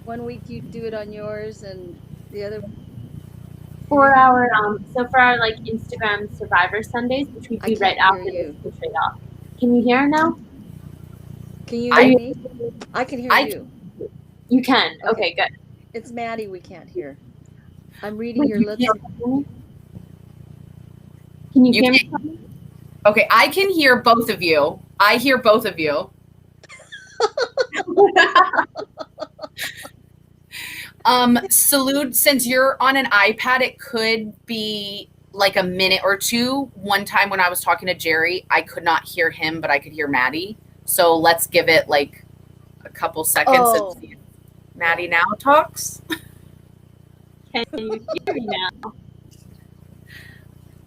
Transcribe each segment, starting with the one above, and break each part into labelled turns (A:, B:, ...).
A: one week you do it on yours and the other.
B: For our like Instagram Survivor Sundays, which we
A: I
B: do right
A: can't hear
B: after this
A: you.
B: trade off. Can you hear now?
A: Can you
B: Are
A: hear
B: you?
A: me? I can hear
C: I
A: you.
B: You can.
A: Okay.
B: Okay, good.
A: It's Maddi we can't hear. I'm reading
B: Wait,
A: your lips.
B: Can you
C: You
B: hear me?
C: can't- Okay, I can hear both of you. I hear both of you. Salud, since you're on an iPad, it could be like a minute or two. One time when I was talking to Jerry, I could not hear him, but I could hear Maddi. So let's give it like a couple seconds
A: Oh.
C: and see if Maddi now talks.
B: Can you hear me now?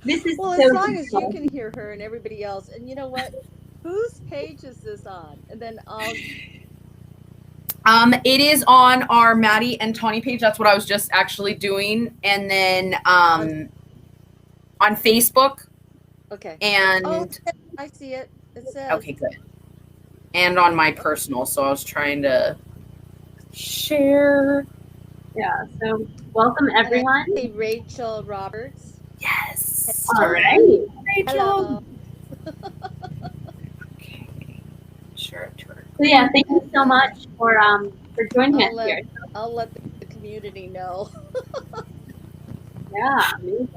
B: This is
A: Well,
B: so
A: as long as you
B: difficult.
A: can hear her and everybody else. And you know what? Whose page is this on? And then I'll.
C: It is on our Maddi and Tawnie page. That's what I was just actually doing. And then on Facebook.
A: Okay.
C: And
A: Oh, I see it. It says.
C: okay, good. And on my personal. So I was trying to share.
B: Yeah. So welcome everyone.
A: Hey, Rachel Roberts.
C: Yes.
B: All right.
A: Hello.
C: Okay. Sure.
B: So yeah, thank you so much for joining us here.
A: I'll let the community know.
B: Yeah, amazing.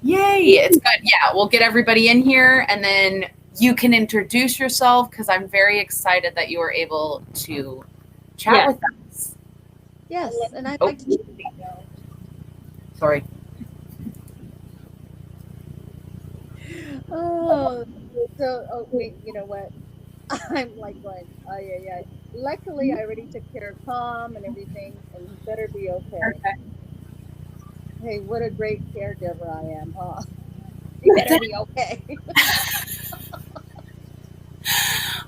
C: Yay! It's good. Yeah, we'll get everybody in here, and then you can introduce yourself because I'm very excited that you were able to chat with us.
A: Yes, and I'd like to.
C: Sorry.
A: Oh, wait, you know what? I'm like going, oh, yeah. Luckily, I already took care of Tom and everything, and he better be okay.
B: Perfect.
A: Hey, what a great caregiver I am, huh? You better be okay.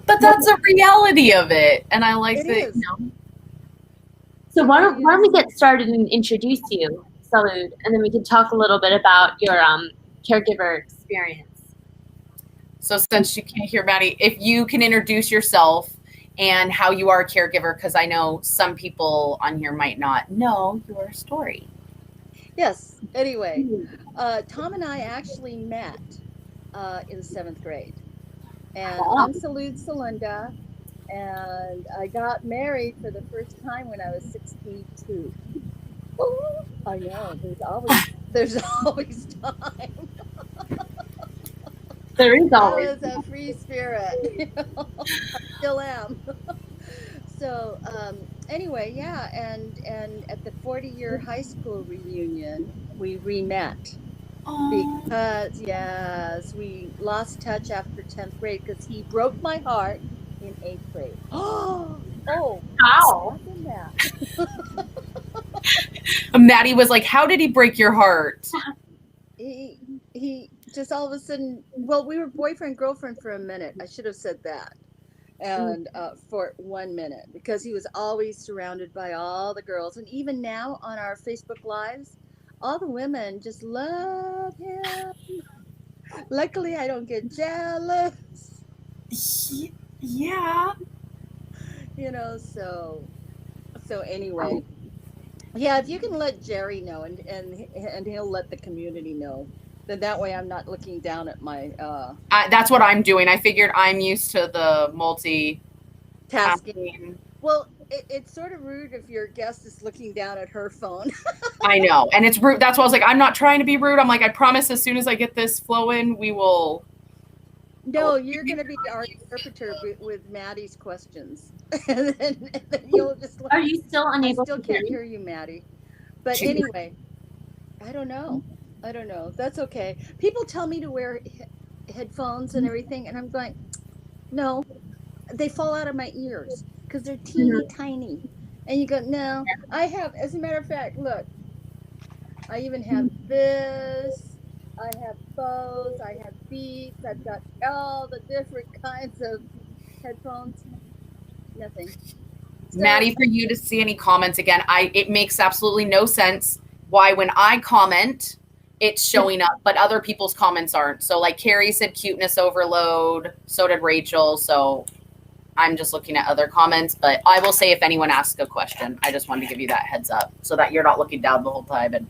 C: But that's a reality of it, and I like
A: It
C: that.
A: is.
C: You know,
B: So why don't we get started and introduce you, Salud, and then we can talk a little bit about your caregiver experience.
C: so since you can't hear Maddi, if you can introduce yourself and how you are a caregiver, because I know some people on here might not know your story.
A: Yes. Anyway, Tom and I actually met in 7th grade. And I'm Salud Salunda, and I got married for the first time when I was 62. Oh, I know. There's always time.
B: There is always.
A: I was a free spirit. You know? I still am. So anyway, yeah, and at the 40-year high school reunion, we re-met. Because yes, we lost touch after 10th grade because he broke my heart in 8th grade. Oh,
B: How?
A: imagine that.
C: Maddi was like, "How did he break your heart?"
A: He just all of a sudden. Well, we were boyfriend girlfriend for a minute. I should have said that. And for 1 minute, because he was always surrounded by all the girls, and even now on our Facebook lives, all the women just love him. Luckily, I don't get jealous.
C: Yeah.
A: You know, so anyway, yeah, if you can let Jerry know, and he'll let the community know, then that way I'm not looking down at my
C: That's what I'm doing. I figured I'm used to the
A: tasking. Well, it's sort of rude if your guest is looking down at her phone.
C: I know, and it's rude. That's why I was like, I'm not trying to be rude. I'm like, I promise as soon as I get this flowing, we will.
A: No, you're going to be our interpreter with Maddie's questions. and then you'll just.
B: Are you still unable?
A: I still can't hear you, Maddie. But anyway, I don't know. That's okay. People tell me to wear headphones and everything, and I'm going, no, they fall out of my ears because they're teeny tiny. And you go, no, I have. As a matter of fact, look, I even have this. I have Bose. I have Beats. I've got all the different kinds of headphones. Nothing. So,
C: Maddi, for you to see any comments again, it makes absolutely no sense why when I comment, it's showing up, but other people's comments aren't. So like Carrie said, cuteness overload. So did Rachel. So I'm just looking at other comments, but I will say if anyone asks a question, I just wanted to give you that heads up so that you're not looking down the whole time. And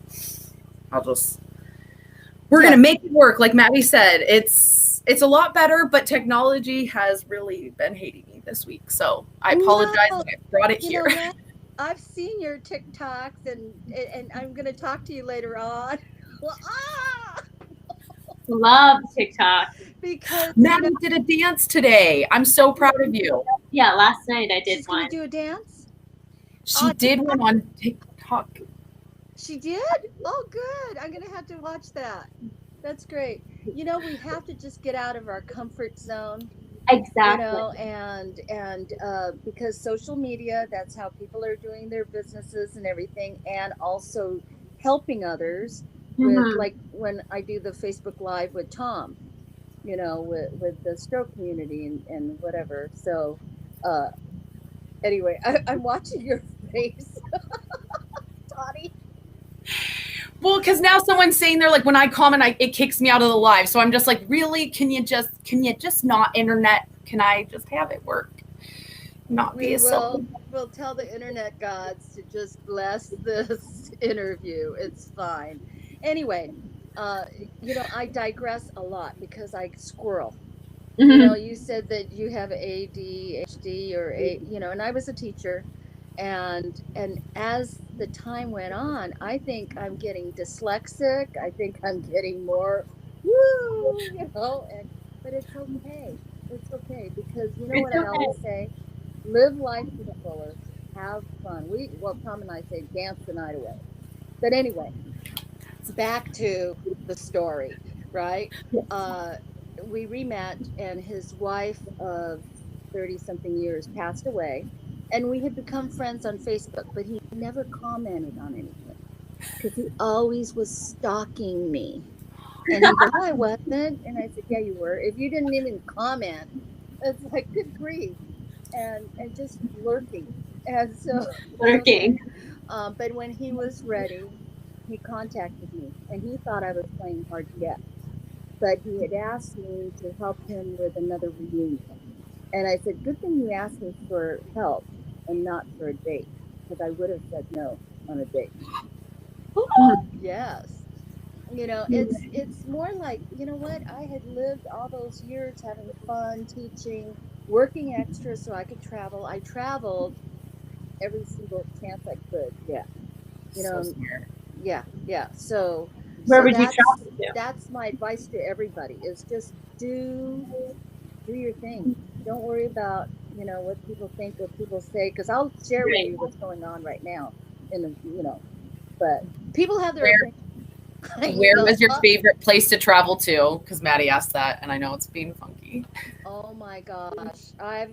C: we're going to make it work. Like Maddi said, it's a lot better, but technology has really been hating me this week. So I apologize that I brought it here.
A: Know what? I've seen your TikToks and I'm going to talk to you later on.
B: Love TikTok.
A: Because
C: Maddi did a dance today. I'm so proud of you.
B: Yeah, last night I did
A: she's
B: one.
A: Gonna do a dance?
C: She did one on TikTok.
A: She did? Oh, good. I'm going to have to watch that. That's great. You know, we have to just get out of our comfort zone.
B: Exactly.
A: You know, and because social media, that's how people are doing their businesses and everything, and also helping others with, like when I do the Facebook Live with Tom, you know, with the stroke community and whatever. So anyway, I'm watching your face, Tawnie.
C: Well, because now someone's saying they're like, when I comment, it kicks me out of the live. So I'm just like, really? Can you just not internet? Can I just have it work? Not be
A: We'll tell the internet gods to just bless this interview. It's fine. Anyway, you know, I digress a lot because I squirrel. You know, you said that you have ADHD or you know, and I was a teacher. And as the time went on, I think I'm getting dyslexic. I think I'm getting more woo, you know, but it's okay. It's okay because you know what I always say? Live life to the fullest. Have fun. Tom and I say dance the night away. But anyway, back to the story, right? We remet and his wife of 30-something years passed away. And we had become friends on Facebook, but he never commented on anything because he always was stalking me. And he goes, "No, I wasn't." And I said, "Yeah, you were. If you didn't even comment, it's like, good grief." And just lurking. And so
B: lurking.
A: Okay. But when he was ready, he contacted me, and he thought I was playing hard to get. But he had asked me to help him with another reunion. And I said, good thing you asked me for help and not for a date, because I would have said no on a date. Yes. You know, it's more like, you know what? I had lived all those years having fun, teaching, working extra so I could travel. I traveled every single chance I could. Yeah. You know, yeah. So
B: where would you travel to?
A: That's my advice to everybody is just do your thing. Don't worry about, you know, what people think, what people say, because I'll share with you what's going on right now in the, you know, but people have their opinion.
C: Where was your favorite place to travel to? Because Maddi asked that, and I know it's being funky.
A: Oh my gosh, I've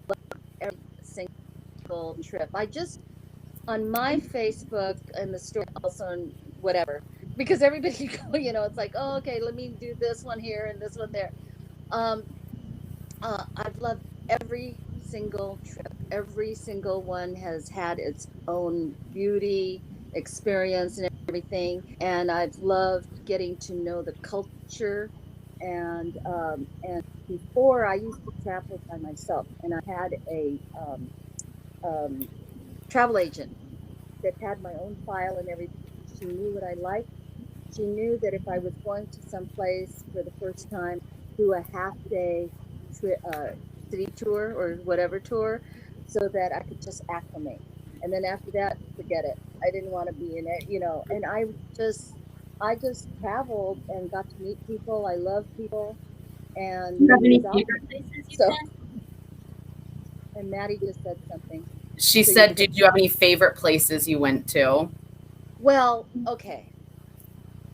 A: loved every single trip. I just on my Facebook and the story, also on whatever, because everybody, you know, it's like, oh, okay, let me do this one here and this one there. I've loved every single trip. Every single one has had its own beauty, experience, and everything. And I've loved getting to know the culture. And before I used to travel by myself, and I had a travel agent that had my own file and everything. She knew what I liked. She knew that if I was going to someplace for the first time, do a half-day city tour or whatever tour, so that I could just acclimate. And then after that, forget it. I didn't want to be in it, you know. And I just traveled and got to meet people. I love people. And
B: do you have any favorite places you've been?
A: And Maddi just said something.
C: She said, did you have any favorite places you went to?
A: Well, okay.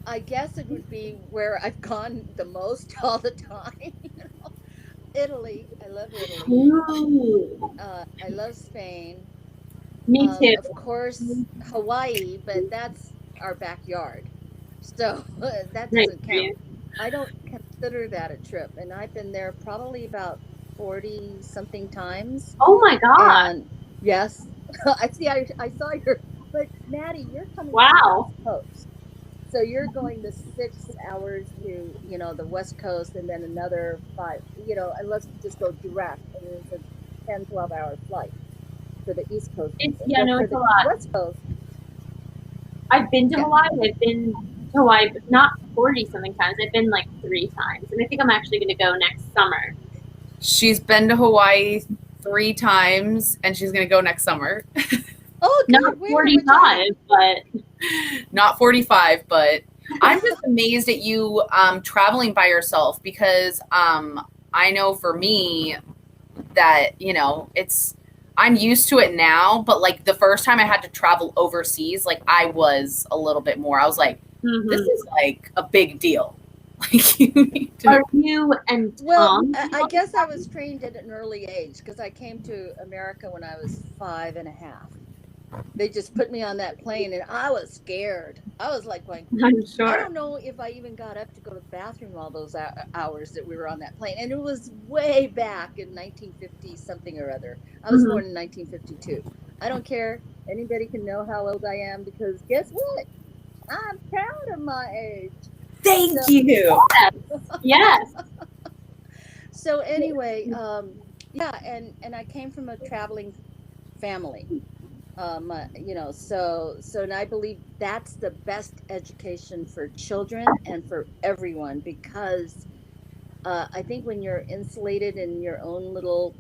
A: I guess it would be where I've gone the most all the time. You know? Italy. I love Italy. I love Spain.
B: Me too.
A: Of course, Hawaii, but that's our backyard. So that doesn't count. I don't consider that a trip. And I've been there probably about 40-something times.
B: Oh my God.
A: And yes. I saw your, but Maddi, you're coming
B: from
A: the West Coast. So you're going the 6 hours to, you know, the West Coast and then another 5, you know, unless you just go direct. And it's 10, 12-hour flight for the East Coast.
B: It's
A: But
B: no,
A: for
B: it's a
A: the
B: lot.
A: West Coast,
B: I've been to
A: Yeah.
B: Hawaii. I've been to Hawaii, but not 40 something times. I've been like 3 times, and I think I'm actually going to go next summer.
C: She's been to Hawaii 3 times, and she's going to go next summer.
A: oh, good.
B: Not
A: Where? Which
B: 45, but
C: Not 45, but I'm just amazed at you traveling by yourself because I know for me that, I'm used to it now, but like the first time I had to travel overseas, like I was a little bit more. I was like, this is like a big deal. Like you need to.
B: Are you and
A: Well,
B: Tom?
A: I guess I was trained at an early age because I came to America when I was 5.5. They just put me on that plane and I was scared. I was like going,
B: I'm
A: I
B: sure.
A: don't know if I even got up to go to the bathroom all those hours that we were on that plane. And it was way back in 1950 something or other. I was born in 1952. I don't care. Anybody can know how old I am because guess what? I'm proud of my age.
C: Thank
A: So-
C: you.
B: Yes.
A: So anyway, yeah, and I came from a traveling family. And I believe that's the best education for children and for everyone because I think when you're insulated in your own little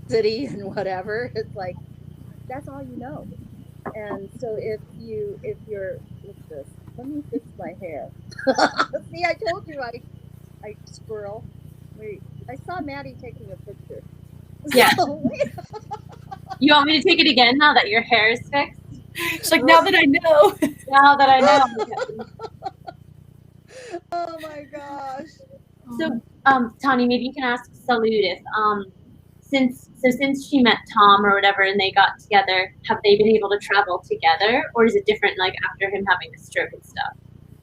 A: city and whatever, it's like that's all you know. And so if you're what's this? Let me fix my hair. See, I told you I squirrel. Wait, I saw Maddie taking a picture.
B: Yeah.
A: So,
B: You want me to take it again now that your hair is fixed?
C: She's like, now that I know.
B: Now that I know.
A: oh my gosh.
B: So, Tawnie, maybe you can ask Salud if, since she met Tom or whatever and they got together, have they been able to travel together, or is it different, like after him having the stroke and stuff?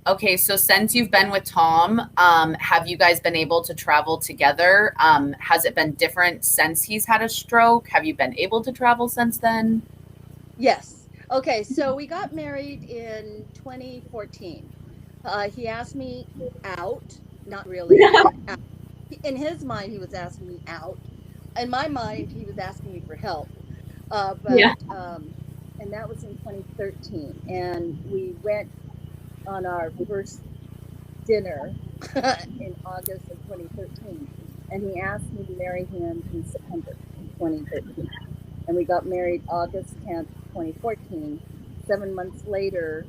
C: Okay, so since you've been with Tom, have you guys been able to travel together? Has it been different since he's had a stroke? Have you been able to travel since then?
A: Yes. Okay, so we got married in 2014. He asked me out, not really. Out. In his mind, he was asking me out. In my mind, he was asking me for help.
B: Yeah.
A: And that was in 2013. And we went on our first dinner in August of 2013. And he asked me to marry him in September 2013. And we got married August 10th, 2014. 7 months later,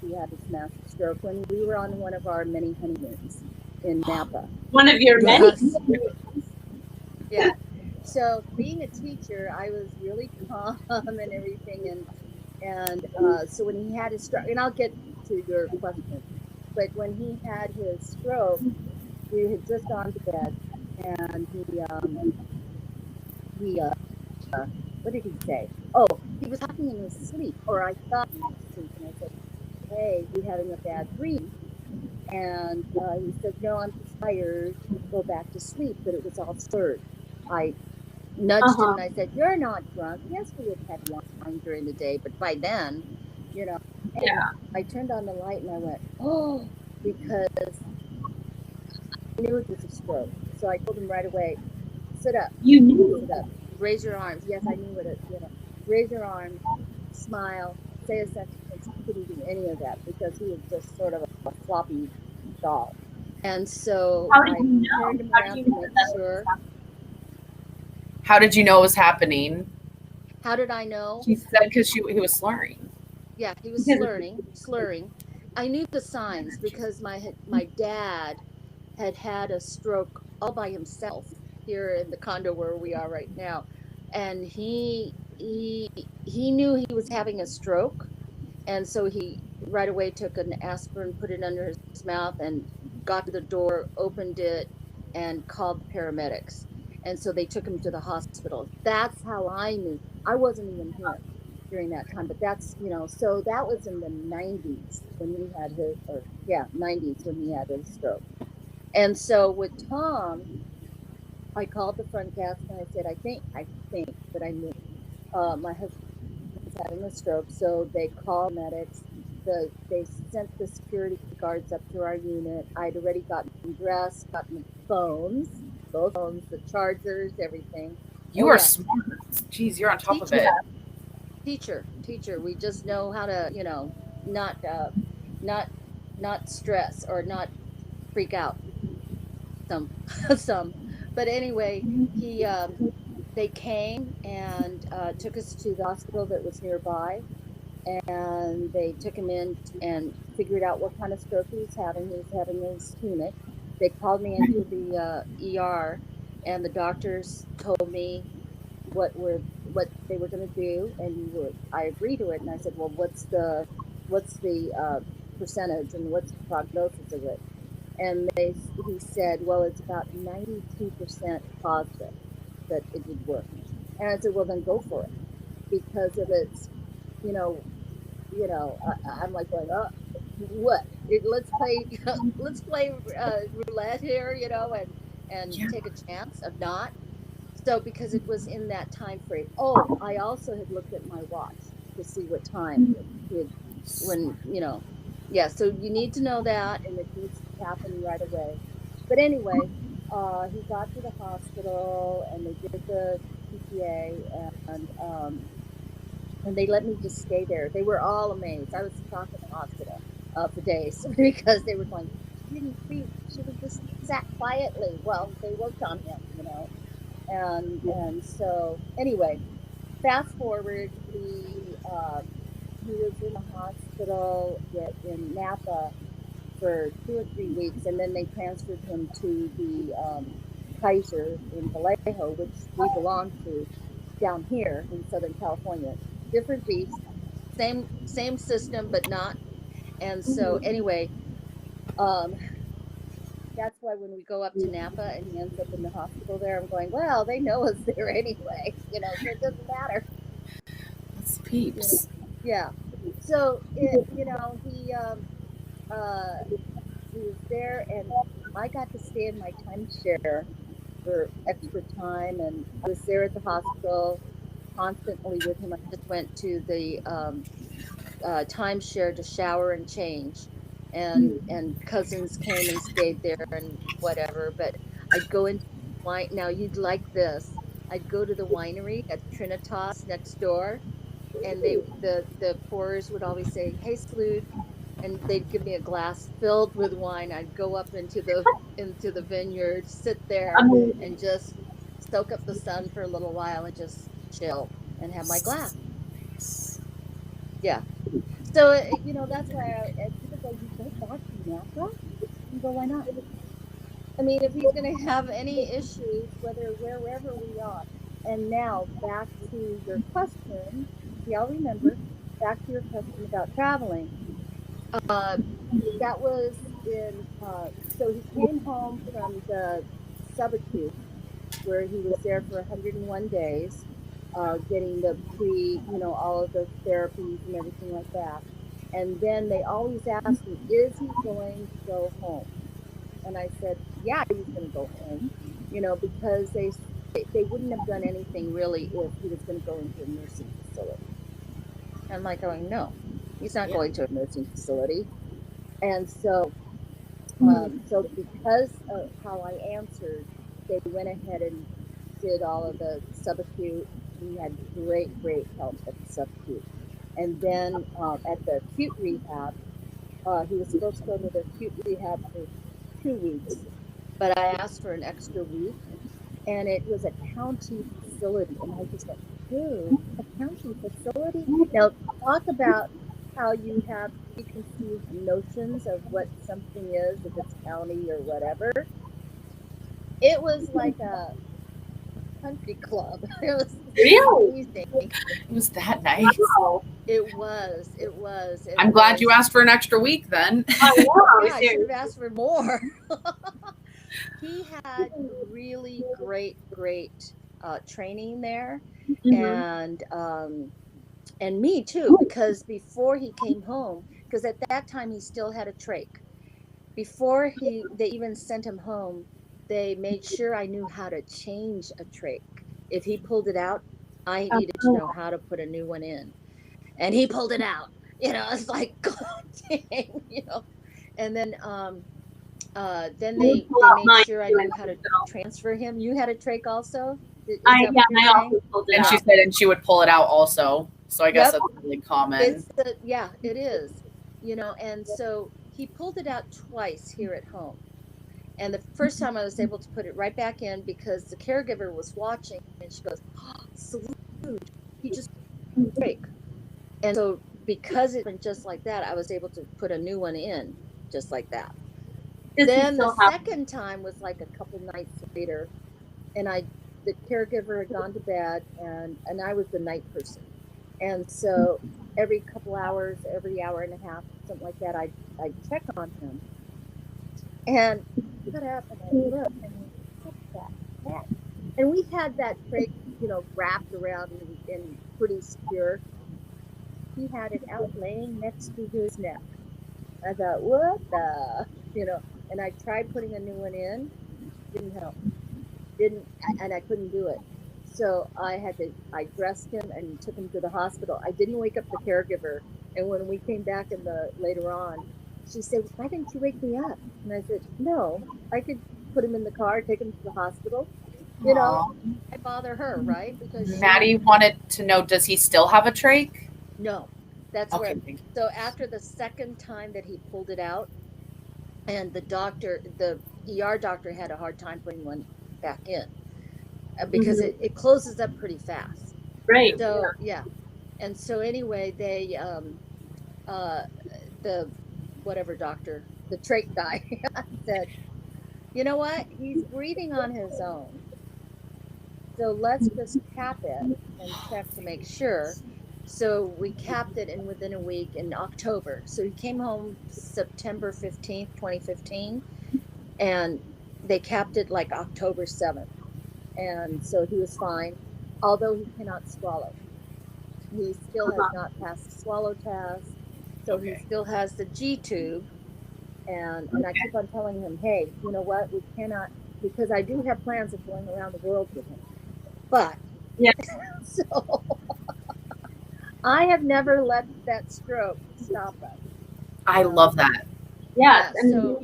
A: he had his massive stroke when we were on one of our many honeymoons in Napa.
B: One of your many.
A: Yes. Yeah. So being a teacher, I was really calm and everything. And so when he had his stroke, and I'll get to your question, but when he had his stroke, we had just gone to bed, and he what did he say? Oh, he was talking in his sleep, or I thought he was asleep, and I said, hey, you having a bad dream? And he said, no, I'm just tired, go back to sleep, but it was all slurred. I nudged him and I said, you're not drunk. Yes, we had had wine during the day, but by then, and I turned on the light and I went, oh, because I knew it was a stroke. So I told him right away, sit up.
B: You knew.
A: Sit up. Raise your arms. Yes, I knew what it, raise your arms, smile, say a sentence. He couldn't do any of that because he was just sort of a floppy doll. And so
B: How did
A: I
B: you know?
A: turned him
B: How
A: around
B: did
A: to
B: you know
A: make
B: that
A: sure.
C: How did you know it was happening?
A: How did I know?
C: She said because he was slurring.
A: Yeah, he was slurring. I knew the signs because my dad had a stroke all by himself here in the condo where we are right now, and he knew he was having a stroke, and so he right away took an aspirin, put it under his mouth, and got to the door, opened it, and called the paramedics, and so they took him to the hospital. That's how I knew. I wasn't even here during that time, but that's so that was in the 90s when he had his 90s when he had his stroke. And so with Tom, I called the front desk and I said, I think that I knew my husband was having a stroke. So they called medics. They sent the security guards up to our unit. I'd already gotten dressed, gotten the phones, both phones, the chargers, everything.
C: You are smart. Jeez, you're on top of it.
A: Teacher. We just know how to, not not not stress or not freak out some some. But anyway, he they came and took us to the hospital that was nearby, and they took him in and figured out what kind of stroke he was having. He was having a ischemic. They called me into the ER, and the doctors told me what they were going to do, and I agreed to it, and I said, well, what's the percentage and what's the prognosis of it? And he said, well, it's about 92% positive that it would work. And I said, well, then go for it, because if it's, you know, I'm like going, oh, what? Let's play, let's play roulette here, and take a chance of not. So because it was in that time frame. Oh, I also had looked at my watch to see what time it when yeah. So you need to know that, and it needs to happen right away. But anyway, he got to the hospital, and they did the PTA, and they let me just stay there. They were all amazed. I was stuck in the hospital for days because they were going, she didn't speak. She was just sat quietly. Well, they worked on him. And so anyway, fast forward, he was in the hospital in Napa for 2 or 3 weeks, and then they transferred him to the Kaiser in Vallejo, which we belong to down here in Southern California. Different beast, same system, but not. And so anyway, that's why when we go up to Napa and he ends up in the hospital there, I'm going, well, they know us there anyway, so it doesn't matter.
C: That's peeps.
A: Yeah. So he was there, and I got to stay in my timeshare for extra time, and I was there at the hospital constantly with him. I just went to the timeshare to shower and change, and cousins came and stayed there and whatever. But I'd go into wine. Now you'd like this. I'd go to the winery at Trinitas next door, and the pourers would always say, "Hey, Salud," and they'd give me a glass filled with wine. I'd go up into the vineyard, sit there, and just soak up the sun for a little while and just chill and have my glass. Yeah. So that's why people go, "You go back to Napa?" You go, "Why not?" I mean, if he's going to have any issues, wherever we are. And now back to your question. See, I'll remember. Back to your question about traveling. That was in. So he came home from the subacute, where he was there for 101 days, getting the all of the therapies and everything like that. And then they always asked me, is he going to go home? And I said, yeah, he's going to go home, because they wouldn't have done anything really if he was going to go into a nursing facility. I'm like going, no, he's not going to a nursing facility. And so, so because of how I answered, they went ahead and did all of the subacute. We had great help at the subacute. And then at the acute rehab, he was supposed to go to the acute rehab for 2 weeks, but I asked for an extra week, and it was a county facility. And I just went, a county facility? Now, talk about how you have preconceived notions of what something is, if it's county or whatever. It was like a country club. It was amazing.
C: It was that nice.
A: Wow. It was.
C: I'm glad you asked for an extra week then.
A: Yeah, I should have asked for more. He had really great training there, and me too, because before he came home, because at that time he still had a trach. Before they even sent him home, they made sure I knew how to change a trach. If he pulled it out, I needed to know how to put a new one in. And he pulled it out. It's like, God dang, And then they made sure I knew how to transfer him. You had a trach also? Is
B: I
A: that what you're saying?
B: also pulled it
C: And she
B: out.
C: said, and she would pull it out also. So I guess
A: Yep.
C: that's really common.
A: It is, and so he pulled it out twice here at home. And the first time I was able to put it right back in because the caregiver was watching and she goes, oh, Salud, he just break. And so because it went just like that, I was able to put a new one in just like that. Then the second time was like a couple nights later, and the caregiver had gone to bed, and I was the night person, and so every couple hours, every hour and a half, something like that, I'd check on him, and get up and I look, and what's that cat? And we had that crate, wrapped around and pretty secure. He had it out laying next to his neck. I thought, what the, and I tried putting a new one in, didn't help, and I couldn't do it. So I dressed him and took him to the hospital. I didn't wake up the caregiver. And when we came back later on, she said, why didn't you wake me up? And I said, no, I could put him in the car, take him to the hospital. I bother her, right? Because
C: Maddi wanted to know, does he still have a trach?
A: No, that's
C: Okay,
A: where. So after the second time that he pulled it out, and the ER doctor had a hard time putting one back in because it closes up pretty fast.
B: Right.
A: So and so anyway, they the whatever doctor, the trach guy, said, you know what? He's breathing on his own. So let's just cap it and check to make sure. So we capped it, and within a week in October. So he came home September 15th, 2015, and they capped it like October 7th. And so he was fine, although he cannot swallow. He still has not passed the swallow test. So he still has the G tube. And I keep on telling him, hey, you know what? We cannot, because I do have plans of going around the world with him. But, so I have never let that stroke stop us.
C: I love that.
B: Yeah.
A: So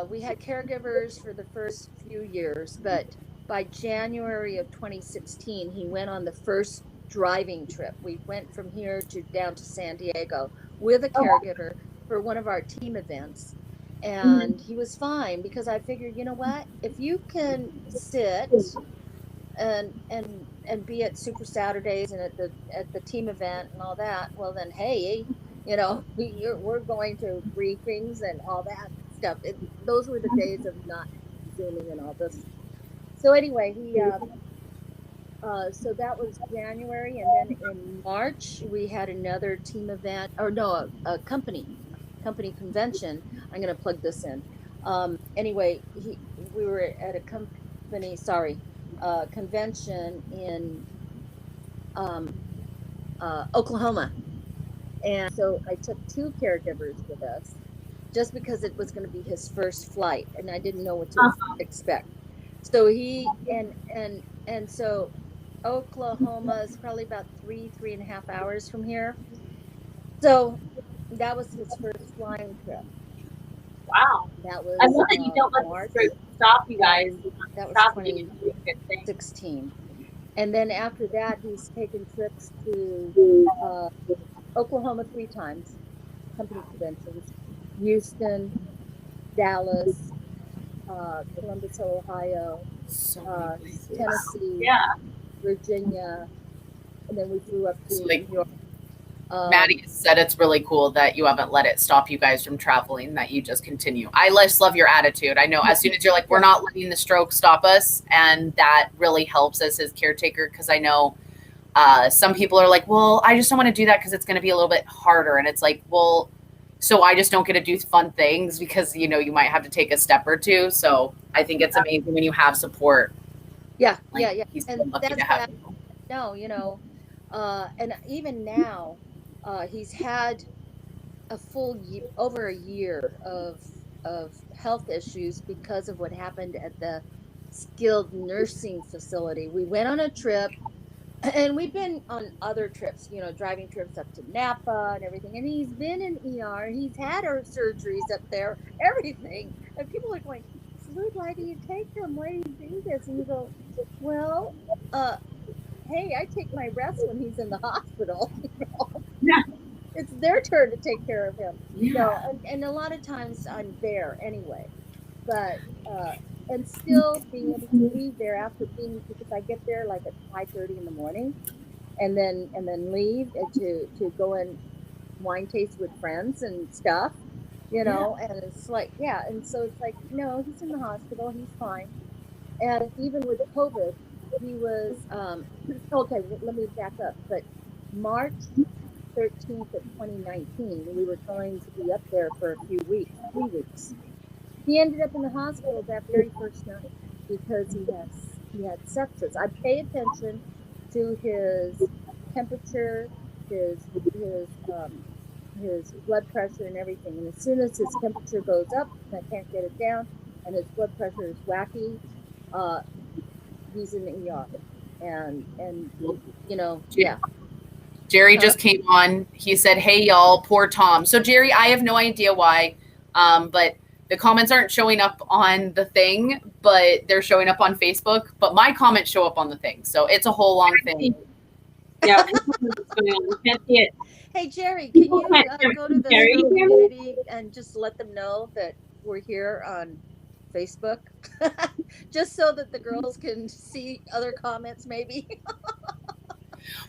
A: we had caregivers for the first few years, but by January of 2016, he went on the first driving trip. We went from here down to San Diego with a caregiver for one of our team events. And he was fine because I figured, you know what? If you can sit and be at Super Saturdays and at the team event and all that, well then, hey, we're going to briefings and all that stuff. Those were the days of not Zooming and all this. So anyway, he so that was January, and then in March we had another team event, or no, a company convention. I'm going to plug this in. Anyway, we were at a convention in Oklahoma. And so I took two caregivers with us just because it was going to be his first flight and I didn't know what to expect. So and so Oklahoma is probably about 3.5 hours from here. So that was his first flying trip.
B: Wow.
A: That was
B: I love that you don't let the stop you guys.
A: That was 2016. And then after that, he's taken trips to Oklahoma 3 times, company conventions, Houston, Dallas, Columbus, Ohio, Tennessee, Virginia, and then we flew up to New York.
C: Maddi said it's really cool that you haven't let it stop you guys from traveling, that you just continue. I just love your attitude. I know as soon as you're like, we're not letting the stroke stop us, and that really helps as his caretaker, because I know some people are like, well, I just don't want to do that because it's going to be a little bit harder. And it's like, well, so I just don't get to do fun things because, you might have to take a step or two. So I think it's amazing when you have support.
A: Yeah.
C: He's
A: and
C: lucky
A: that's
C: to have you.
A: No, and even now, he's had over a year of health issues because of what happened at the skilled nursing facility. We went on a trip, and we've been on other trips, driving trips up to Napa and everything. And he's been in ER. He's had our surgeries up there, everything. And people are going, Salud, why do you take him? Why do you do this? And you go, well, hey, I take my rest when he's in the hospital.
B: Yeah.
A: It's their turn to take care of him.
C: Yeah.
A: And a lot of times I'm there anyway. But and still being able to leave there after being, because I get there like at 5:30 in the morning, and then leave to go and wine taste with friends and stuff, and it's like, yeah, and so it's like, no, he's in the hospital, he's fine. And even with COVID, he was okay. Let me back up. But March 13th of 2019, we were going to be up there for a few weeks, 3 weeks. He ended up in the hospital that very first night because he had sepsis. I pay attention to his temperature, his his um, his blood pressure and everything. And as soon as his temperature goes up, and I can't get it down, and his blood pressure is wacky, uh, he's in the ER. And yeah.
C: Jerry just came on. He said, "Hey y'all, poor Tom." So Jerry, I have no idea why, but the comments aren't showing up on the thing, but they're showing up on Facebook. But my comments show up on the thing, so it's a whole long thing.
B: Yeah, what's going on? We can't see it.
A: Hey Jerry, can you go to the
B: Jerry,
A: stroke
B: hear me?
A: community and just let them know that we're here on Facebook, just so that the girls can see other comments, maybe.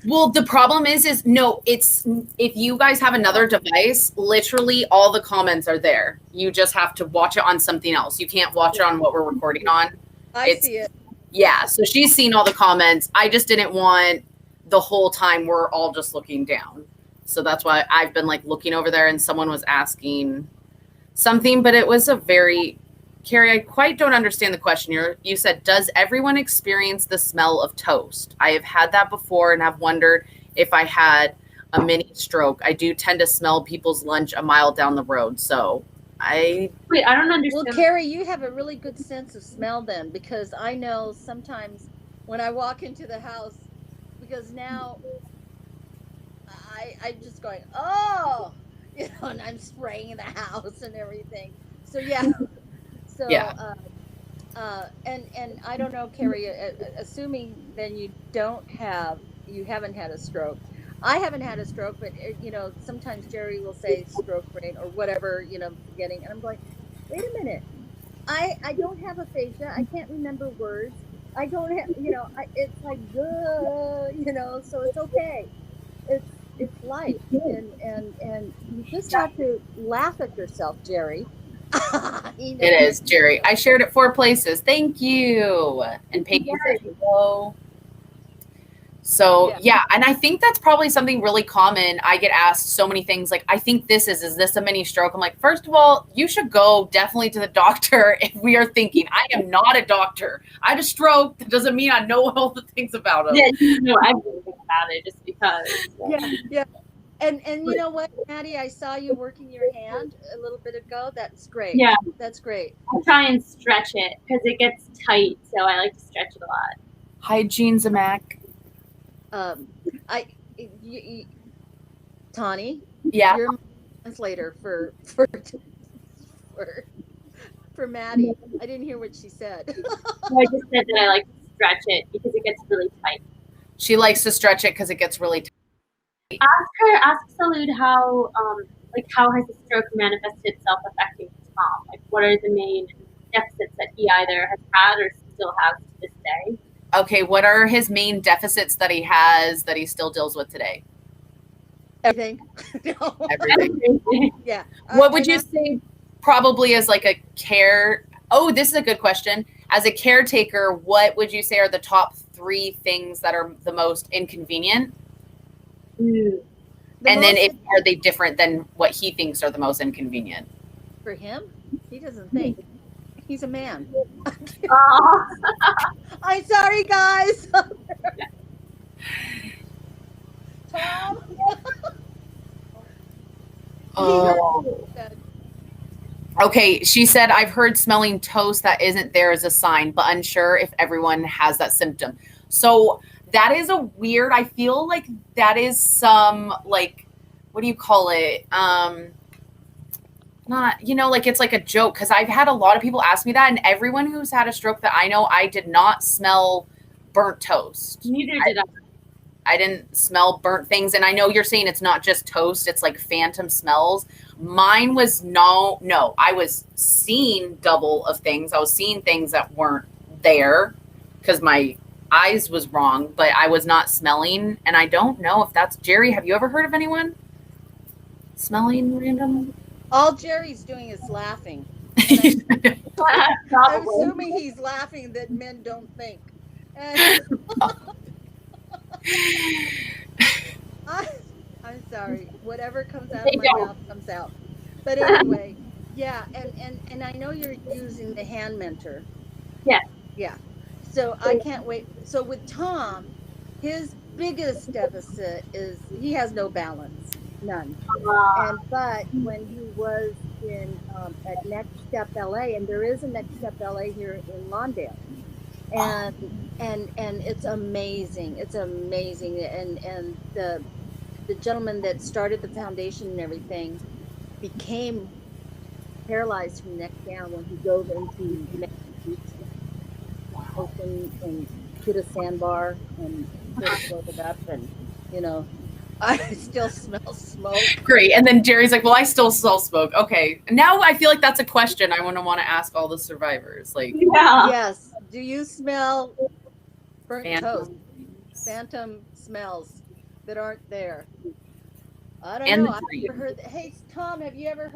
C: Well, the problem is no, it's if you guys have another device, literally all the comments are there. You just have to watch it on something else. You can't watch it on what we're recording on.
A: I see it.
C: Yeah, so she's seen all the comments. I just didn't want the whole time we're all just looking down. So that's why I've been like looking over there, and someone was asking something, but it was a very Carrie, I quite don't understand the question. You said, does everyone experience the smell of toast? I have had that before and have wondered if I had a mini stroke. I do tend to smell people's lunch a mile down the road. So
B: Wait, I don't understand.
A: Well, Carrie, you have a really good sense of smell then, because I know sometimes when I walk into the house, because now I'm just going, oh, and I'm spraying the house and everything. So yeah. So,
C: yeah.
A: And I don't know, Carrie, assuming then you haven't had a stroke. I haven't had a stroke, but sometimes Jerry will say stroke brain or whatever, forgetting. And I'm going, wait a minute. I don't have aphasia. I can't remember words. I don't have, it's like, so it's okay. It's life. And you just have to laugh at yourself, Jerry.
C: It is, Jerry. I shared it 4 places. Thank you. And Peggy said hello. So yeah, and I think that's probably something really common. I get asked so many things like, I think is this a mini stroke? I'm like, first of all, you should go definitely to the doctor if we are thinking. I am not a doctor. I had a stroke. That doesn't mean I know all the things about it.
B: Yeah, no, I really think about it just because.
A: Yeah. And you know what, Maddi, I saw you working your hand a little bit ago. That's great.
B: Yeah.
A: That's great.
B: I try and stretch it because it gets tight, so I like to stretch it a lot.
C: Hygiene, Zamak.
A: Tawnie.
C: Yeah.
A: You're my translator for Maddi. I didn't hear what she said.
B: So I just said that I like to stretch it because it gets really tight.
C: She likes to stretch it because it gets really tight.
B: Ask Salud how has the stroke manifested itself affecting Tom? Like, what are the main deficits that he either has had or still has to this day?
C: Okay, what are his main deficits that he has that he still deals with today?
A: Everything. No.
C: Everything.
A: Yeah.
C: What would you say probably as like a care? Oh, this is a good question. As a caretaker, what would you say are the top 3 things that are the most inconvenient? And then are they different than what he thinks are the most inconvenient?
A: For him, he doesn't think. He's a man. I'm sorry, guys. Tom.
C: Oh. Okay, she said, I've heard smelling toast that isn't there is a sign, but unsure if everyone has that symptom. So that is a weird, I feel like that is some, like, what do you call it? Not, like it's like a joke, because I've had a lot of people ask me that, and everyone who's had a stroke that I know, I did not smell burnt toast.
B: Neither did I.
C: I didn't smell burnt things. And I know you're saying it's not just toast, it's like phantom smells. Mine was no, I was seeing double of things. I was seeing things that weren't there because my eyes was wrong, but I was not smelling. And I don't know if that's Jerry. Have you ever heard of anyone smelling random?
A: All Jerry's doing is laughing. I'm assuming he's laughing that men don't think. And I'm sorry. Whatever comes out of my mouth comes out. But anyway, yeah, and I know you're using the hand mentor.
B: Yeah.
A: Yeah. So I can't wait. So with Tom, his biggest deficit is he has no balance, none. But when he was in at Next Step LA, and there is a Next Step LA here in Lawndale, and it's amazing. It's amazing, and the gentleman that started the foundation and everything became paralyzed from the neck down when he dove into the open and hit a sandbar and sort of floated up, and I still smell smoke.
C: Great. And then Jerry's like, well, I still smell smoke. Okay. Now I feel like that's a question I want to ask all the survivors. Like,
A: yes. Do you smell burnt toast? Phantom smells that aren't there. I don't know. I've never heard that. Hey, Tom, have you ever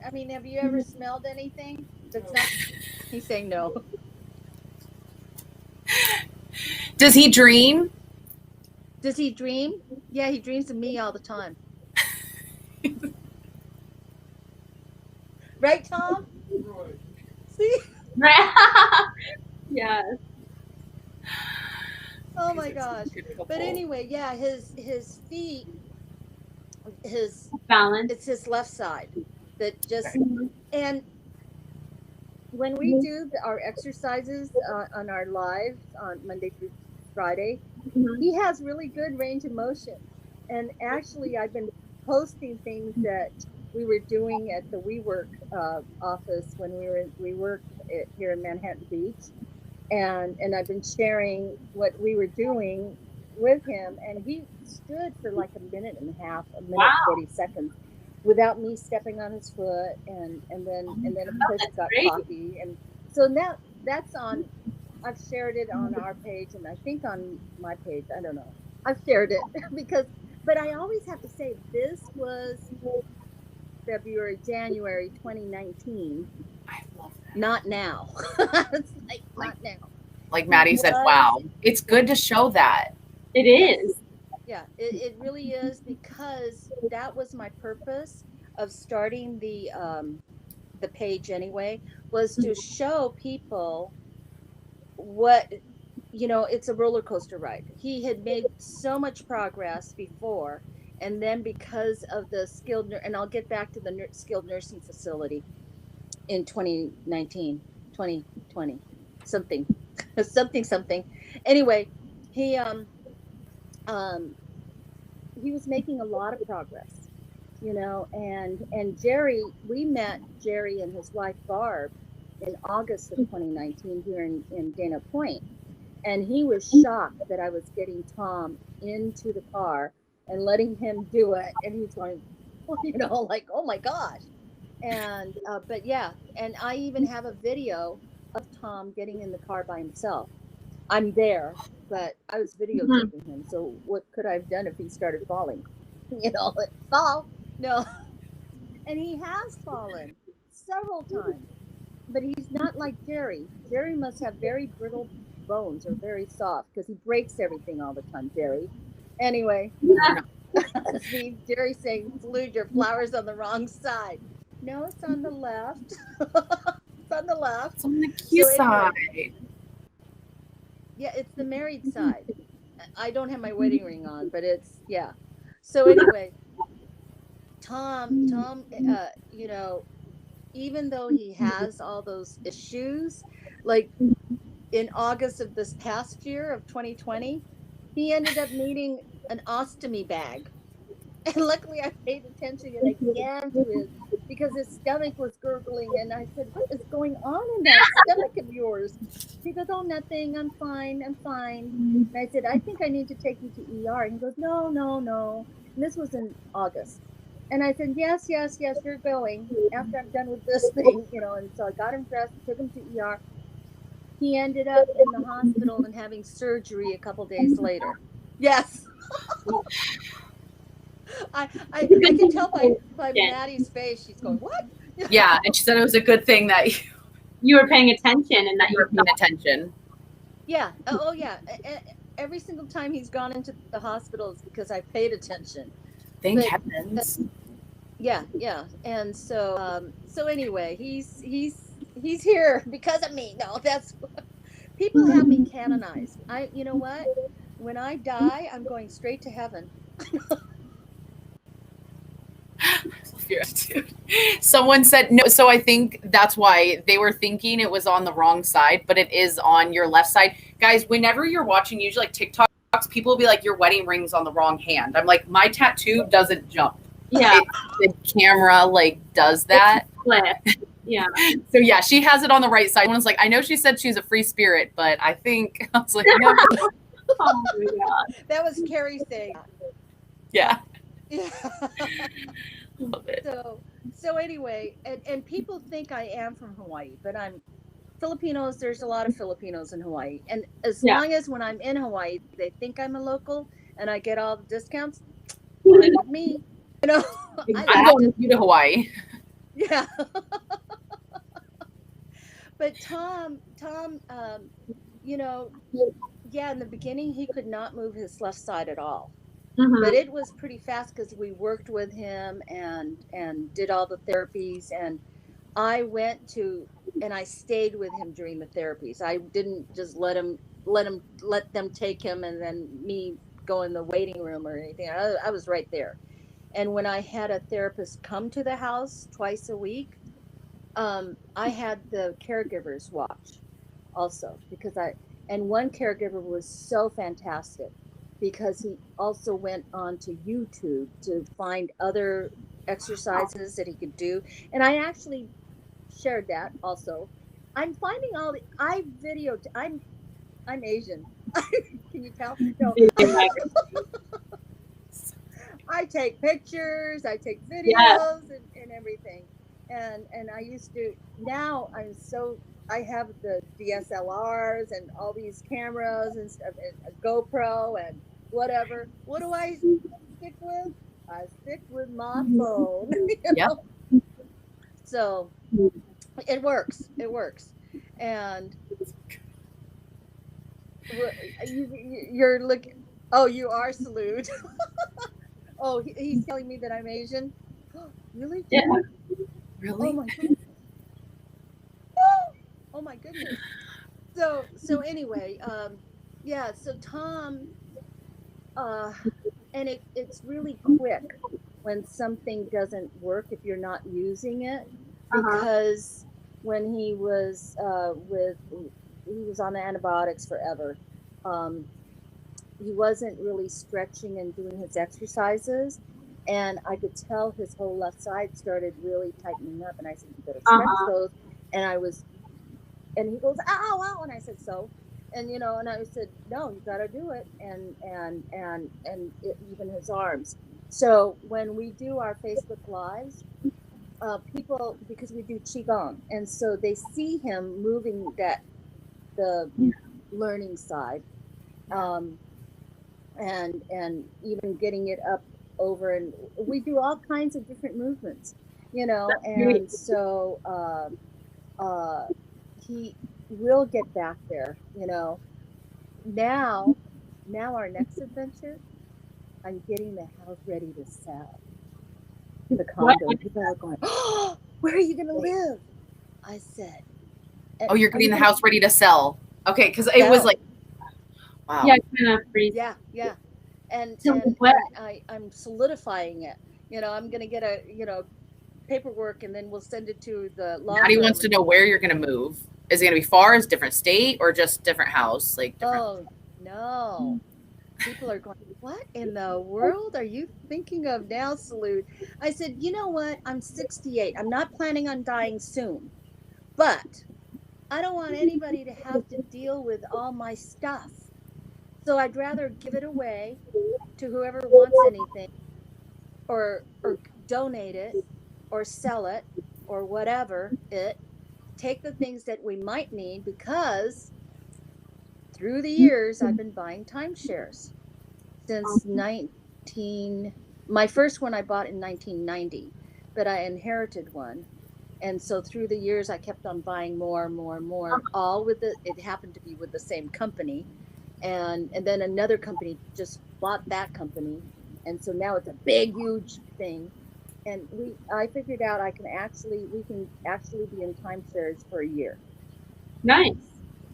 A: have you ever smelled anything that's not? He's saying no.
C: Does he dream?
A: Does he dream? Yeah, he dreams of me all the time. Right, Tom?
D: Right.
A: See?
B: Yes.
A: Oh my gosh. But anyway, yeah, his feet, his
B: balance.
A: It's his left side that just, and when we do our exercises on our lives on Monday through Friday, he has really good range of motion. And actually, I've been posting things that we were doing at the WeWork office when we worked here in Manhattan Beach, and I've been sharing what we were doing with him, and he stood for like a minute and a half, a minute 40 seconds, without me stepping on his foot, and then of course got coffee, and so now that's on. I've shared it on our page, and I think on my page. I don't know. I've shared it but I always have to say this was January 2019.
C: I love that.
A: Not now. It's like not now.
C: Like Maddi said, wow, it's good to show that.
B: It is.
A: Yeah, it really is, because that was my purpose of starting the page anyway, was to show people what, it's a roller coaster ride. He had made so much progress before, and then because of the and I'll get back to the skilled nursing facility in 2019, 2020, something. Anyway, he was making a lot of progress, and Jerry, we met Jerry and his wife Barb in August of 2019 here in Dana Point, and he was shocked that I was getting Tom into the car and letting him do it, and he's going, like, oh my gosh. And but yeah, and I even have a video of Tom getting in the car by himself. I'm there, but I was videotaping him, so what could I have done if he started falling? Fall? No. And he has fallen several times, but he's not like Jerry. Jerry must have very brittle bones, or very soft, because he breaks everything all the time, Jerry. Anyway, see Jerry saying, Salud, your flower's on the wrong side. No, it's on the left. It's on the left.
C: It's on the key side.
A: Yeah, it's the married side. I don't have my wedding ring on, but it's, yeah. So anyway, Tom, even though he has all those issues, like in August of this past year of 2020, he ended up needing an ostomy bag. And luckily I paid attention again to his, because his stomach was gurgling. And I said, what is going on in that stomach of yours? He goes, oh, nothing. I'm fine. I'm fine. And I said, I think I need to take you to ER. And he goes, no, no, no. And this was in August. And I said, yes, yes, yes, you're going after I'm done with this thing, And so I got him dressed, took him to ER. He ended up in the hospital and having surgery a couple days later. Yes. I can tell by Maddie's face. She's going, what?
C: Yeah, and she said it was a good thing that
B: you were paying attention and that
C: you were paying attention.
A: Yeah. Oh, yeah. Every single time he's gone into the hospital is because I paid attention.
C: Thank heavens.
A: Yeah, yeah. And so anyway, he's here because of me. No, that's people have me canonized. You know what? When I die, I'm going straight to heaven.
C: Someone said no, so I think that's why they were thinking it was on the wrong side, but it is on your left side. Guys, whenever you're watching usually like TikToks, people will be like, your wedding ring's on the wrong hand. I'm like, my tattoo doesn't jump.
B: Yeah.
C: The camera like does that.
B: Yeah.
C: So yeah, she has it on the right side. Someone's like, I know she said she's a free spirit, but I think I was like, no.
B: Oh my God.
A: That was Carrie saying.
C: Yeah.
A: Yeah.
C: Love it.
A: So anyway, and people think I am from Hawaii, but I'm Filipinos. There's a lot of Filipinos in Hawaii, and as long as when I'm in Hawaii, they think I'm a local and I get all the discounts. Me,
C: I'm going with you to Hawaii.
A: Yeah. But Tom, yeah, in the beginning he could not move his left side at all. Mm-hmm. But it was pretty fast because we worked with him and did all the therapies, and I went to and I stayed with him during the therapies. I didn't just let them take him and then me go in the waiting room or anything. I was right there. And when I had a therapist come to the house twice a week, I had the caregivers watch also, because one caregiver was so fantastic, because he also went on to YouTube to find other exercises that he could do. And I actually shared that also. I'm finding all the, I'm Asian. Can you tell? No. I take pictures, I take videos and everything. And I used to, now I have the DSLRs and all these cameras and stuff, and a GoPro and whatever. What do I stick with? I stick with my phone.
C: Yep.
A: So it works. And you're looking, oh, you are Salud. Oh, he's telling me that I'm Asian. Really?
B: Yeah.
C: Really?
A: Oh my goodness. So anyway, yeah, so Tom, and it's really quick when something doesn't work if you're not using it, because when he was on the antibiotics forever, he wasn't really stretching and doing his exercises, and I could tell his whole left side started really tightening up, and I said, you better stretch those. And he goes, ow, ow, and I said, so, and and I said, no, you got to do it, and even his arms. So when we do our Facebook Lives, people, because we do qigong, and so they see him moving the learning side, and even getting it up over, and we do all kinds of different movements, and so he will get back there, Now our next adventure, I'm getting the house ready to sell. The condo. People are going, oh, where are you going to live? I said.
C: Oh, you're getting the house ready to sell. Okay, because it was like, wow.
B: Yeah, kind of freeze.
A: Yeah. And I'm solidifying it. I'm going to get a, paperwork, and then we'll send it to the law firm.
C: Maddie wants to know where you're going to move. Is it going to be far? Is it different state or just different house? Like different?
A: Oh, no. people are going, what in the world are you thinking of now, Salute? I said, you know what? I'm 68. I'm not planning on dying soon, but I don't want anybody to have to deal with all my stuff. So I'd rather give it away to whoever wants anything, or donate it, or sell it, or whatever it. Take the things that we might need, because through the years I've been buying timeshares since 19 my first one I bought in 1990, but I inherited one. And so through the years I kept on buying more and more and more, all with it happened to be with the same company. And then another company just bought that company, and so now it's a big huge thing. And I figured out we can actually be in timeshares for a year,
B: Nice.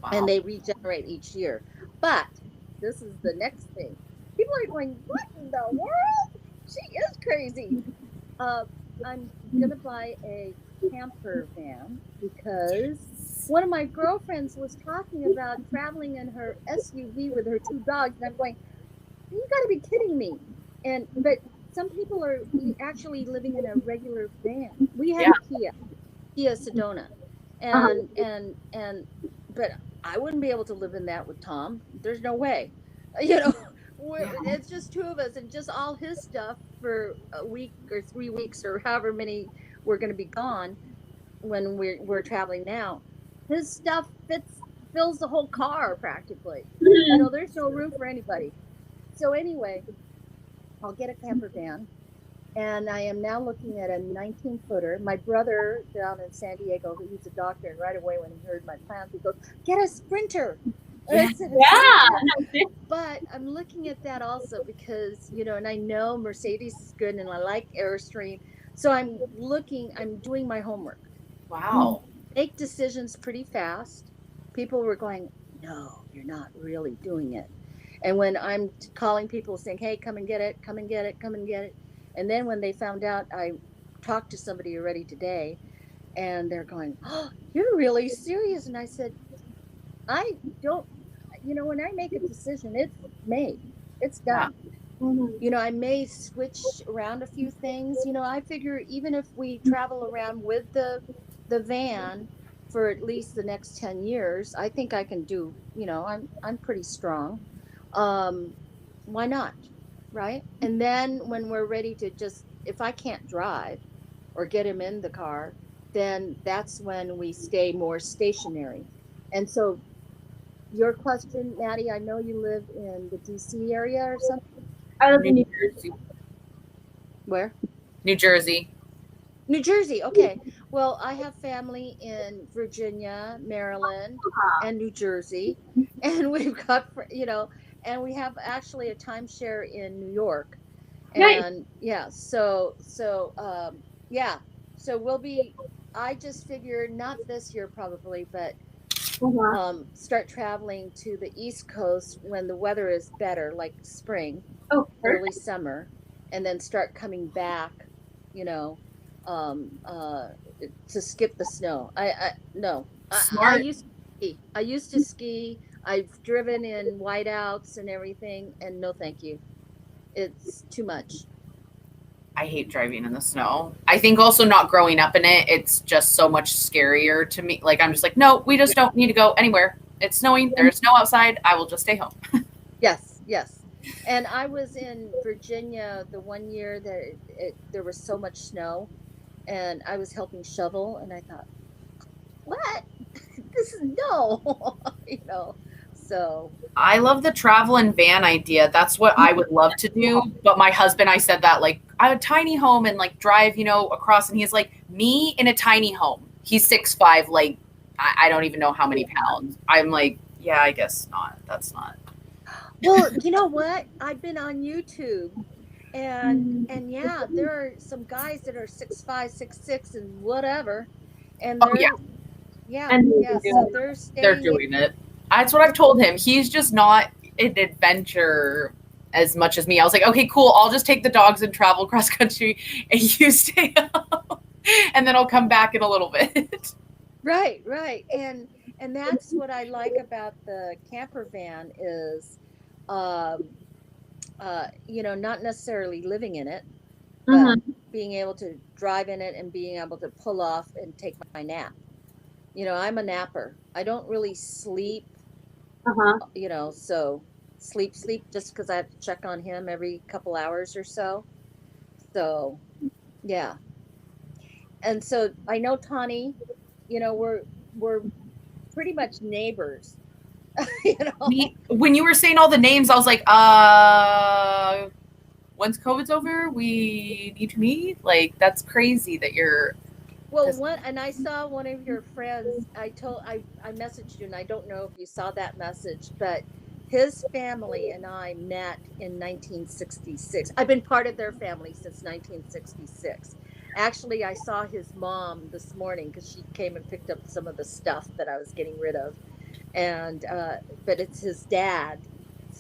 C: Wow.
A: and they regenerate each year. But this is the next thing. People are going, what in the world? She is crazy. I'm going to buy a camper van because one of my girlfriends was talking about traveling in her SUV with her two dogs. And I'm going, you got to be kidding me. But some people are actually living in a regular van. We had a Kia Sedona. But I wouldn't be able to live in that with Tom. There's no way. You know, it's just two of us and just all his stuff for a week or 3 weeks or however many we're going to be gone when we're traveling now. His stuff fills the whole car practically. You know, there's no room for anybody. So anyway, I'll get a camper van. And I am now looking at a 19-footer. My brother down in San Diego, he's a doctor, and right away when he heard my plans, he goes, get a Sprinter.
B: Yeah.
A: But I'm looking at that also because, you know, and I know Mercedes is good and I like Airstream. So I'm doing my homework.
C: Wow.
A: Make decisions pretty fast. People were going, no, you're not really doing it. And when I'm calling people saying, hey, come and get it, come and get it, come and get it. And then when they found out, I talked to somebody already today, and they're going, oh, you're really serious. And I said, I don't, you know, when I make a decision, it's made, it's done.
B: Mm-hmm.
A: You know, I may switch around a few things. You know, I figure even if we travel around with the van for at least the next 10 years, I think I can do, you know, I'm pretty strong. Why not? Right? And then when we're ready to if I can't drive or get him in the car, then that's when we stay more stationary. And so your question, Maddie, I know you live in the DC area or something.
B: I live in
C: New Jersey.
A: Where?
C: New Jersey.
A: New Jersey. Okay. Well, I have family in Virginia, Maryland, and New Jersey. And we've got, you know, and we have actually a timeshare in New York. And yeah, so I just figured not this year probably, but start traveling to the East Coast when the weather is better, like spring, early summer, and then start coming back, you know, to skip the snow. I used to ski. I've driven in whiteouts and everything, and no thank you. It's too much.
C: I hate driving in the snow. I think also not growing up in it, it's just so much scarier to me. Like, I'm just like, no, we just don't need to go anywhere. It's snowing. There's snow outside. I will just stay home.
A: Yes. And I was in Virginia the one year that there was so much snow, and I was helping shovel, and I thought, what? This is no, you know. So
C: I love the travel and van idea. That's what I would love to do. But my husband, I said that, like, I have a tiny home and like drive, you know, across. And he's like, me in a tiny home. He's 6'5", like, I don't even know how many pounds. I'm like, yeah, I guess not. That's not.
A: Well, you know what? I've been on YouTube, and yeah, there are some guys that are 6'5", 6'6", and whatever, and they're so
C: they're doing it. That's what I've told him. He's just not an adventure as much as me. I was like, okay, cool. I'll just take the dogs and travel cross country, and you stay home, and then I'll come back in a little bit.
A: Right, and that's what I like about the camper van is, not necessarily living in it, but
B: Mm-hmm.
A: being able to drive in it and being able to pull off and take my nap. I'm a napper. I don't really sleep,
B: Uh-huh.
A: so sleep just because I have to check on him every couple hours or so. So, yeah. And so I know Tawnie, we're pretty much neighbors, you know.
C: When you were saying all the names, I was like, once COVID's over, we need to meet. Like, that's crazy that you're.
A: Well, and I saw one of your friends. I messaged you, and I don't know if you saw that message, but his family and I met in 1966. I've been part of their family since 1966. Actually, I saw his mom this morning because she came and picked up some of the stuff that I was getting rid of, and but it's his dad's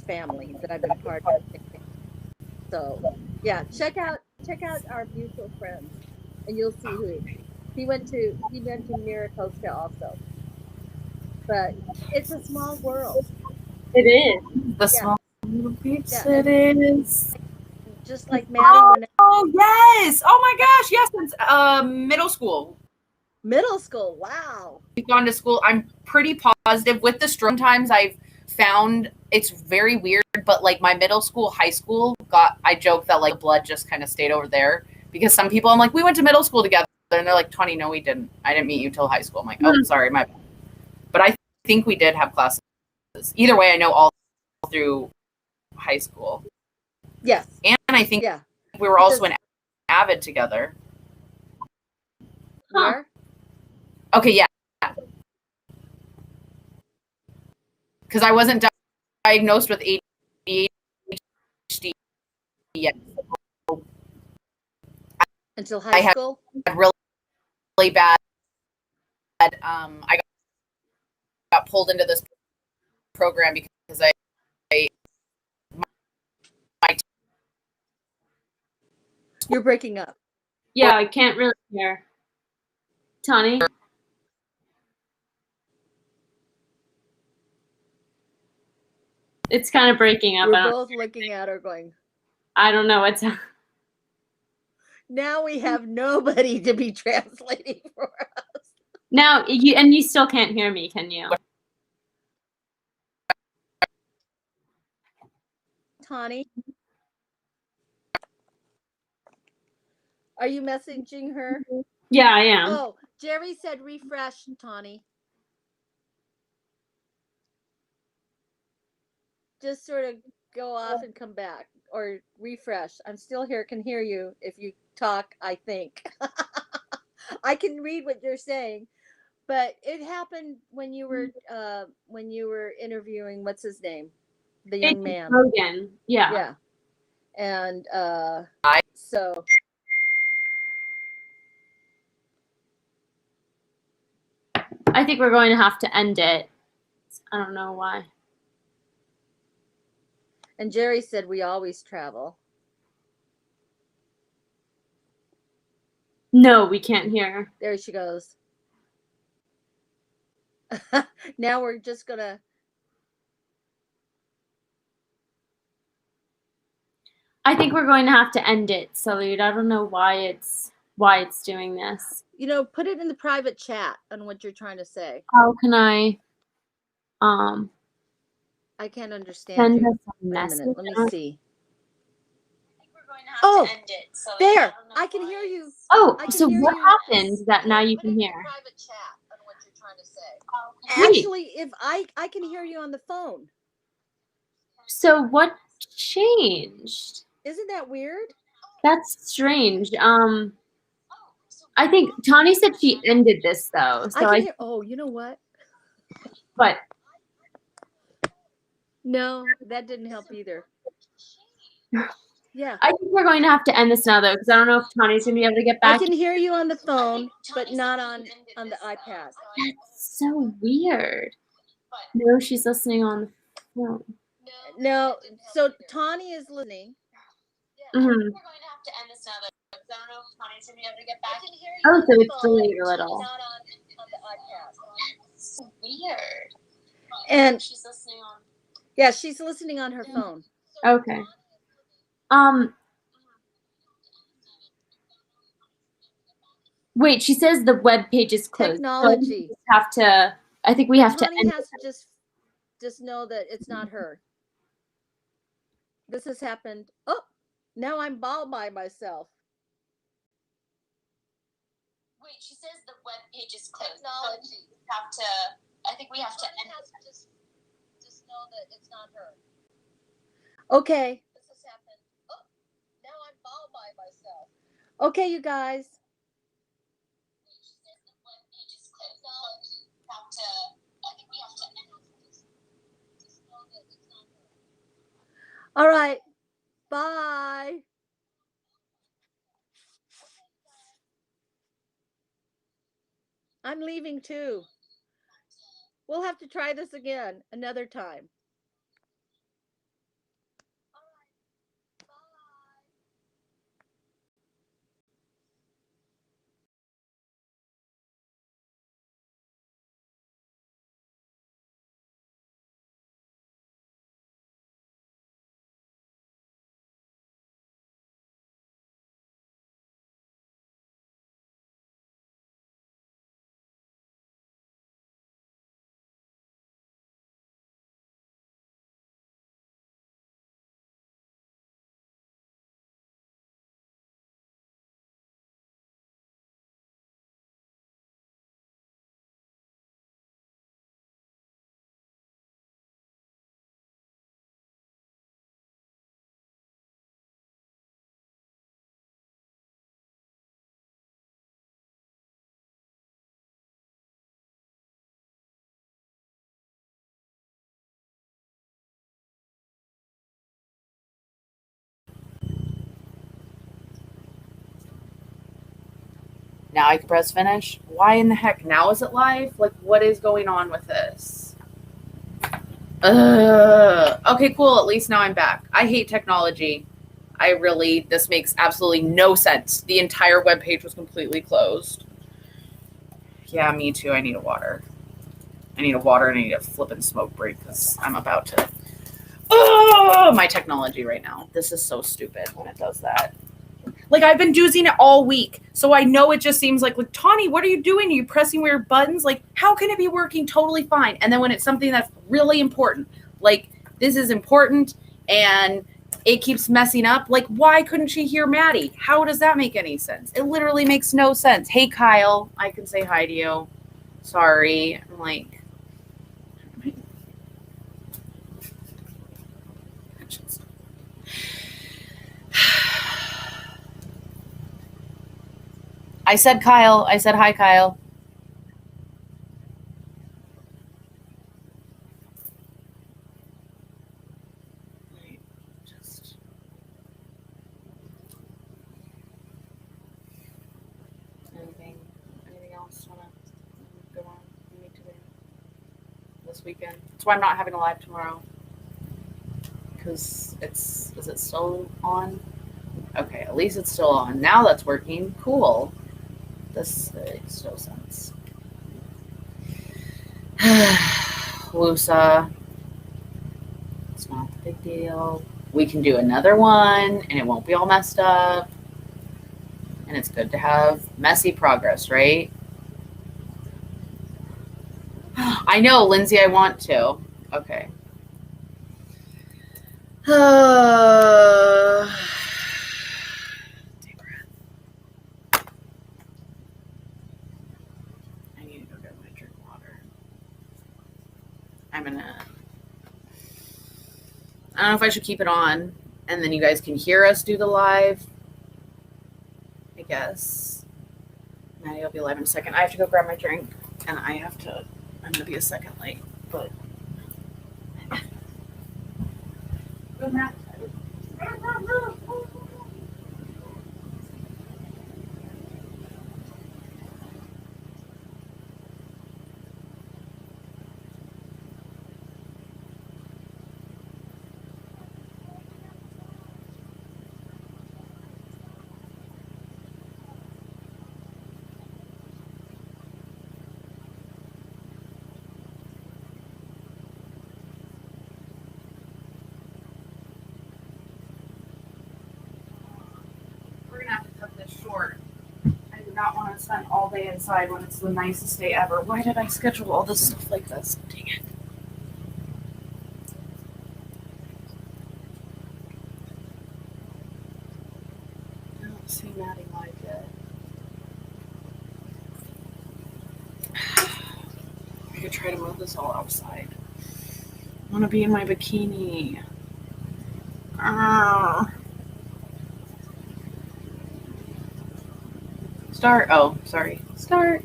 A: family that I've been part of. So yeah, check out our mutual friends, and you'll see who he went to Miracosta also. But it's a small world.
B: It is.
C: The
A: Yeah,
C: small little beach
A: yeah,
C: it is.
A: just like Maddie when
C: Oh yes! Oh my gosh! Yes, since middle school.
A: middle school. Wow.
C: We've gone to school. I'm pretty positive with the strong times I've found it's very weird, but like my middle school, high school I joke that like blood just kind of stayed over there because some people I'm like, we went to middle school together and they're like, Tawnie, no, we didn't. I didn't meet you till high school. I'm like, oh, sorry, my bad. But I think we did have classes. Either way, I know all through high school.
A: Yes.
C: And I think
A: Yeah.
C: we were also in Avid together.
A: Where?
C: Okay, yeah. Because I wasn't diagnosed with ADHD yet.
A: Until high school?
C: Had really bad. I got pulled into this program because my
A: You're breaking up.
B: Yeah, I can't really hear. Tawnie? It's kind of breaking up.
A: We're both looking at her going,
B: I don't know what's.
A: now we have nobody to be translating for us.
B: Now, you still can't hear me, can you?
A: Tawnie, are you messaging her?
B: Yeah, I am.
A: Oh, Jerry said refresh, Tawnie. Just sort of go off and come back or refresh. I'm still here, can hear you if you talk, I think. I can read what you're saying, but it happened when you were interviewing what's his name? The young man.
B: Logan. Yeah.
A: Yeah. And so
B: I think we're going to have to end it. I don't know why.
A: and Jerry said we always travel.
B: No, we can't hear.
A: There she goes. Now we're just gonna.
B: I think we're going to have to end it, Salud. I don't know why it's doing this.
A: Put it in the private chat on what you're trying to say.
B: How can I
A: I can't understand
B: send
A: you.
B: us a
A: Wait a
B: message?
A: minute. Let me see.
B: I think we're going to have
A: Oh,
B: to end it. So
A: there. I can hear you.
B: Oh,
A: I can
B: so
A: hear
B: what
A: you.
B: happened that now you
A: Put it
B: can
A: in the
B: hear?
A: private chat on what you're trying to say.
B: Wait.
A: Actually, if I can hear you on the phone.
B: So what changed?
A: Isn't that weird?
B: That's strange. I think Tawnie said she ended this though. So
A: I can hear. Oh, you know what?
B: But
A: No, that didn't help either. Yeah.
B: I think we're going to have to end this now though, because I don't know if Tawnie's gonna be able to get back.
A: I can hear you on the phone, but not on the iPad.
B: That's so weird. No, she's listening on the phone.
A: No, so Tawnie is listening.
B: Mm-hmm.
A: We're going to have to end this now, though, because I don't know if Tawnie's gonna be able to get back. I can hear you
B: Oh,
A: on
B: so
A: the
B: it's
A: phone,
B: delayed a little.
A: not on the iPad.
B: That's so weird.
A: And
B: she's listening on.
A: Yeah, she's listening on her phone.
B: Okay. Um, wait, she says the web page is closed.
A: Technology.
B: So I think we have to
A: Tawnie
B: end
A: has to just know that it's not her. This has happened. Oh, now I'm all by myself.
B: Wait, she says the web page is closed. Technology. I think we have to end just know that it's not her.
A: Okay. This has happened. Oh, now I'm all by myself. Okay, you guys. All right. Bye. I'm leaving too. We'll have to try this again another time.
C: Now I can press finish. Why in the heck? Now is it live? Like, what is going on with this? Okay, cool. At least now I'm back. I hate technology. This makes absolutely no sense. The entire webpage was completely closed. Yeah, me too. I need a water. I need a water and I need a flippin' smoke break because I'm about to. Oh, my technology right now. This is so stupid when it does that. Like, I've been using it all week, so I know it just seems like, Tawnie, what are you doing? Are you pressing weird buttons? Like, how can it be working totally fine? And then when it's something that's really important, like, this is important, and it keeps messing up, like, why couldn't she hear Maddi? How does that make any sense? It literally makes no sense. Hey, Kyle, I can say hi to you. Sorry. I'm like, I said Kyle. I said hi, Kyle. Anything else want to go on with me today? This weekend. That's why I'm not having a live tomorrow. Because is it still on? Okay, at least it's still on. Now that's working. Cool. This makes no sense. Wusa. It's not a big deal. We can do another one and it won't be all messed up. And it's good to have messy progress, right? I know, Lindsay, I want to. Okay. Deep breath. I need to go get my drink water. I don't know if I should keep it on and then you guys can hear us do the live. I guess. Maddi will be live in a second. I have to go grab my drink and I'm going to be a second late, but. Go, Matt. short. I do not want to spend all day inside when it's the nicest day ever. Why did I schedule all this stuff like this? Dang it. I don't see Maddie live yet. I could try to move this all outside. I want to be in my bikini. Start. Oh, sorry. Start.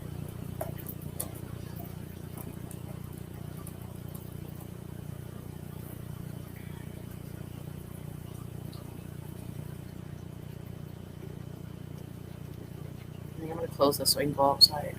C: I'm going to close this so I can go outside.